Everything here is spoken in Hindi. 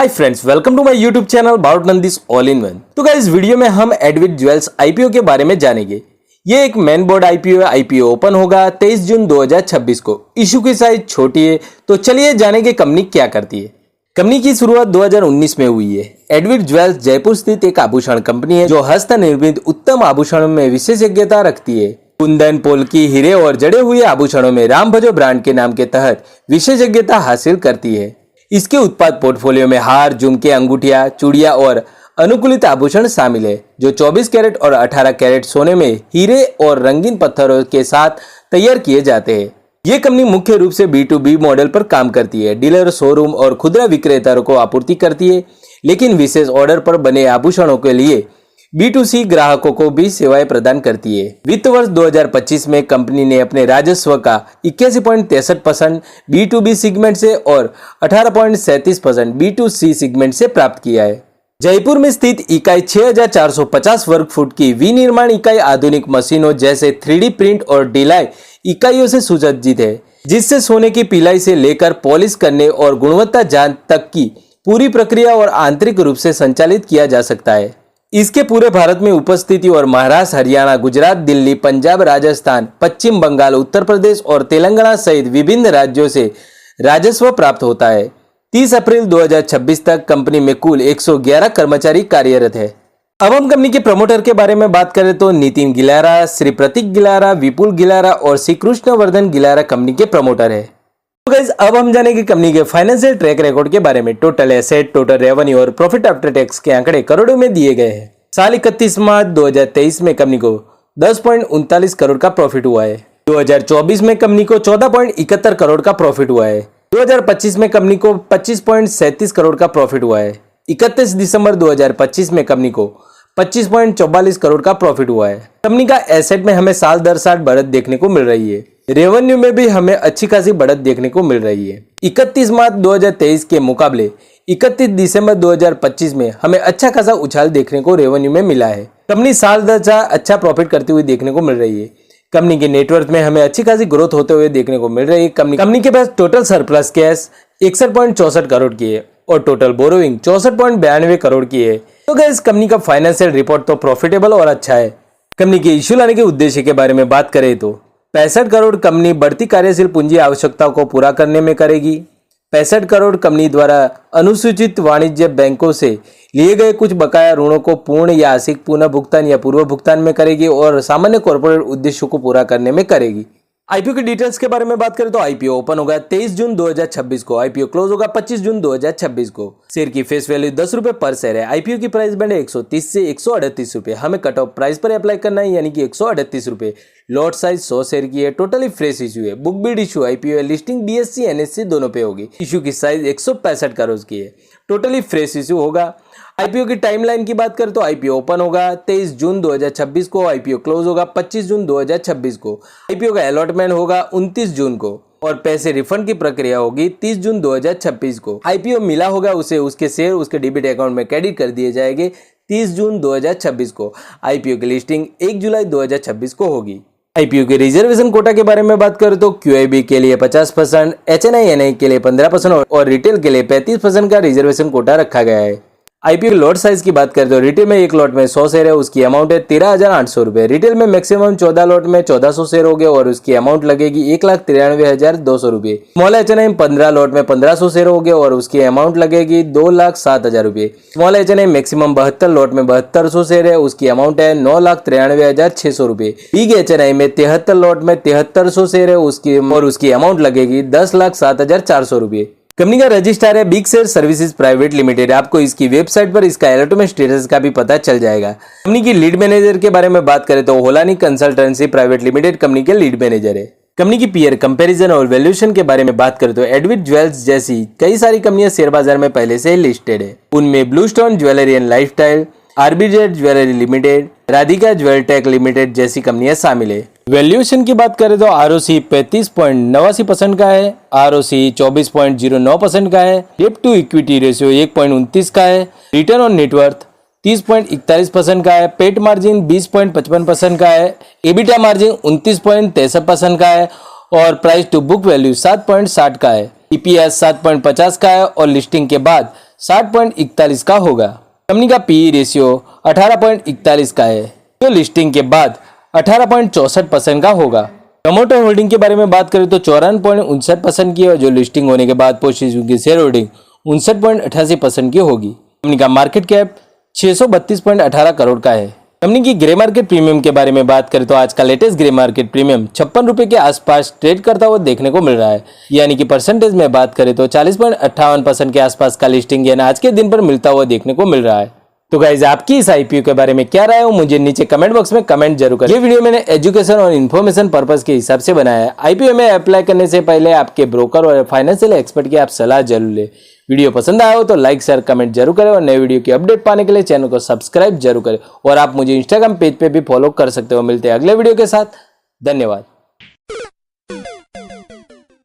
Hi friends, welcome to my YouTube channel about नंदिस ऑल इन वन। तो गाइस, वीडियो में हम एडविट ज्वेल्स आईपीओ के बारे में जानेंगे। ये एक मेन बोर्ड आईपीओ है। आईपीओ ओपन होगा 23 जून 2026 को। इशू की साइज छोटी है। तो चलिए जानेंगे कंपनी क्या करती है। कंपनी की शुरुआत 2019 में हुई है। एडविट ज्वेल्स जयपुर स्थित एक आभूषण कंपनी है जो हस्त निर्मित उत्तम आभूषणों में विशेषज्ञता रखती है। कुंदन, पोल्की, हीरे और जड़े हुए आभूषणों में राम भजो ब्रांड के नाम के तहत विशेषज्ञता हासिल करती है। इसके उत्पाद पोर्टफोलियो में हार, झुमके, अंगूठिया, चूड़िया और अनुकूलित आभूषण शामिल है जो 24 कैरेट और 18 कैरेट सोने में हीरे और रंगीन पत्थरों के साथ तैयार किए जाते हैं। ये कंपनी मुख्य रूप से B2B मॉडल पर काम करती है। डीलर, शोरूम और खुदरा विक्रेताओं को आपूर्ति करती है, लेकिन विशेष ऑर्डर पर बने आभूषणों के लिए B2C ग्राहकों को भी सेवाएं प्रदान करती है। वित्त वर्ष 2025 में कंपनी ने अपने राजस्व का 81.63% B2B सेगमेंट से और 18.37% B2C सेगमेंट से प्राप्त किया है। जयपुर में स्थित इकाई 6450 वर्ग फुट की विनिर्माण इकाई आधुनिक मशीनों जैसे 3D प्रिंट और ढिलाई इकाइयों से सुसज्जित है, जिससे सोने की पिलाई से लेकर पॉलिश करने और गुणवत्ता जांच तक की पूरी प्रक्रिया और आंतरिक रूप से संचालित किया जा सकता है। इसके पूरे भारत में उपस्थिति और महाराष्ट्र, हरियाणा, गुजरात, दिल्ली, पंजाब, राजस्थान, पश्चिम बंगाल, उत्तर प्रदेश और तेलंगाना सहित विभिन्न राज्यों से राजस्व प्राप्त होता है। 30 अप्रैल 2026 तक कंपनी में कुल 111 कर्मचारी कार्यरत है। अब हम कंपनी के प्रमोटर के बारे में बात करें तो नितिन गिलारा, श्री प्रतीक गिलारा, विपुल गिलारा और श्री कृष्णवर्धन गिलारा कंपनी के प्रमोटर है। तो गाइस, अब हम जानेंगे कंपनी के फाइनेंशियल ट्रैक रिकॉर्ड के बारे में। टोटल एसेट, टोटल रेवेन्यू और प्रॉफिट आफ्टर टैक्स के आंकड़े करोड़ों में दिए गए हैं। साल 31 मार्च 2023 में कंपनी को 10.39 करोड़ का प्रॉफिट हुआ है। 2024 में कंपनी को 14.71 करोड़ का प्रॉफिट हुआ है। 2025 में कंपनी को 25.37 करोड़ का प्रॉफिट हुआ है। 31 दिसंबर 2025 में कंपनी को 25.44 करोड़ का प्रॉफिट हुआ है। कंपनी का एसेट में हमें साल दर साल बढ़त देखने को मिल रही है। रेवेन्यू में भी हमें अच्छी खासी बढ़त देखने को मिल रही है। 31 मार्च 2023 के मुकाबले 31 दिसंबर 2025 में हमें अच्छा खासा उछाल देखने को रेवेन्यू में मिला है। कंपनी साल दर साल अच्छा प्रॉफिट करती हुई देखने को मिल रही है। कंपनी के नेटवर्थ में हमें अच्छी खासी ग्रोथ होते हुए देखने को मिल रही है। कंपनी के पास टोटल सरप्लस कैश 61.64 करोड़ की है और टोटल बोरोइंग 64.92 करोड़ की है। तो गाइस, कंपनी का फाइनेंशियल रिपोर्ट तो प्रॉफिटेबल और अच्छा है। कंपनी के इश्यू लाने के उद्देश्य के बारे में बात करें तो 65 करोड़ कंपनी बढ़ती कार्यशील पूंजी आवश्यकताओं को पूरा करने में करेगी। 65 करोड़ कंपनी द्वारा अनुसूचित वाणिज्य बैंकों से लिए गए कुछ बकाया ऋणों को पूर्ण या आंशिक पुनः भुगतान या पूर्व भुगतान में करेगी और सामान्य कॉर्पोरेट उद्देश्यों को पूरा करने में करेगी। आईपीओ के डिटेल्स के बारे में बात करें तो आईपीओ ओपन होगा 23 जून 2026 को। आईपीओ क्लोज होगा 25 जून 2026 को। शेयर की फेस वैल्यू 10 रुपए पर शेयर है। आईपीओ की प्राइस बैंड है 130 से 138 रुपए। हमें कट ऑफ प्राइस पर अप्लाई करना है, यानी कि 138 रुपए। लॉट साइज 100 शेयर की है। टोटली फ्रेश इशू है। बुक बिल्ड इशू आईपीओ है। लिस्टिंग BSE NSE दोनों पे होगी। इशू की साइज 165 करोड़ की है। टोटली फ्रेश इशू होगा। आईपीओ की टाइमलाइन की बात करें तो आईपीओ ओपन होगा 23 जून 2026 को। आईपीओ क्लोज होगा 25 जून 2026 को। आईपीओ का अलॉटमेंट होगा 29 जून को और पैसे रिफंड की प्रक्रिया होगी 30 जून 2026 को। आईपीओ मिला होगा उसे उसके शेयर उसके डीबीट अकाउंट में क्रेडिट कर दिए जाएंगे 30 जून 2026 को। आईपीओ की लिस्टिंग 1 जुलाई 2026 को होगी। आईपीओ के रिजर्वेशन कोटा के बारे में बात करें तो QIB के लिए 50%, HNI NI के लिए 15% और रिटेल के लिए 35% का रिजर्वेशन कोटा रखा गया है। आईपीओ के लॉट साइज की बात करें तो रिटेल में एक लॉट में 100 शेयर है, उसकी अमाउंट है 13,800 रुपए। रिटेल में मैक्सिमम 14 लॉट में 1400 शेयर हो गए और उसकी अमाउंट लगेगी 1,93,200 रुपए। स्मॉल HNI 15 लॉट में 1500 शेयर हो गए और उसकी अमाउंट लगेगी 2,07,000 रुपए। स्मॉल HNI मैक्सिमम 72 लॉट में 7200 शेयर है, उसकी अमाउंट है 9,93,600 रुपए। बिग HNI में 73 लॉट में 7300 शेयर है, उसकी अमाउंट लगेगी 10,07,400 रुपए। कंपनी का रजिस्ट्रार है big share services private limited. आपको इसकी वेबसाइट पर इसका अलॉटमेंट स्टेटस का भी पता चल जाएगा। कंपनी की लीड मैनेजर के बारे में बात करें तो Holani consultancy private limited company के लीड मैनेजर है। कंपनी की पीयर कंपैरिजन और वैल्यूएशन के बारे में बात करें तो एडविट ज्वेल्स जैसी कई सारी कंपनियां शेयर बाजार में पहले से लिस्टेड है। उनमें Bluestone jewellery and lifestyle, RBZ jewellery limited, Radhika Jeweltech limited जैसी कंपनियां शामिल है। वैल्यूएशन की बात करें तो ROC 35.89% का है, ROC 24.09% का है, डेट टू इक्विटी रेशियो 1.29 का है, रिटर्न ऑन नेटवर्थ 30.41% का है, पेट मार्जिन 20.55% का है, एबिटा मार्जिन 29.63% का है और प्राइस टू बुक वैल्यू 7.60 का है। EPS 7.50 का है और लिस्टिंग के बाद 60.41 का होगा। कंपनी का पीई रेशियो 18.41 का है, जो लिस्टिंग के बाद 18.64% का होगा। प्रमोटर होल्डिंग के बारे में बात करें तो 54.59% की है, जो लिस्टिंग होने के बाद पोस्ट इश्यू की शेयर होल्डिंग 59.88% की होगी। कंपनी का मार्केट कैप 632.18 करोड़ का है। कंपनी की ग्रे मार्केट प्रीमियम के बारे में बात करें तो आज का लेटेस्ट ग्रे मार्केट प्रीमियम 56 रुपए के आसपास ट्रेड करता हुआ देखने को मिल रहा है। यानी कि परसेंटेज में बात करें तो 40.58% के आसपास का लिस्टिंग यानी आज के दिन पर मिलता हुआ देखने को मिल रहा है। तो गाइज आपकी इस आईपीओ के बारे में क्या राय हो मुझे नीचे कमेंट बॉक्स में कमेंट जरूर करें। ये वीडियो मैंने एजुकेशन और इन्फॉर्मेशन पर्पस के हिसाब से बनाया है। आईपीओ में अप्लाई करने से पहले आपके ब्रोकर और फाइनेंशियल एक्सपर्ट की आप सलाह जरूर ले। वीडियो पसंद आया हो तो लाइक शेयर कमेंट जरूर करें और नए वीडियो की अपडेट पाने के लिए चैनल को सब्सक्राइब जरूर करें और आप मुझे इंस्टाग्राम पेज पे भी फॉलो कर सकते हो। मिलते हैं अगले वीडियो के साथ। धन्यवाद।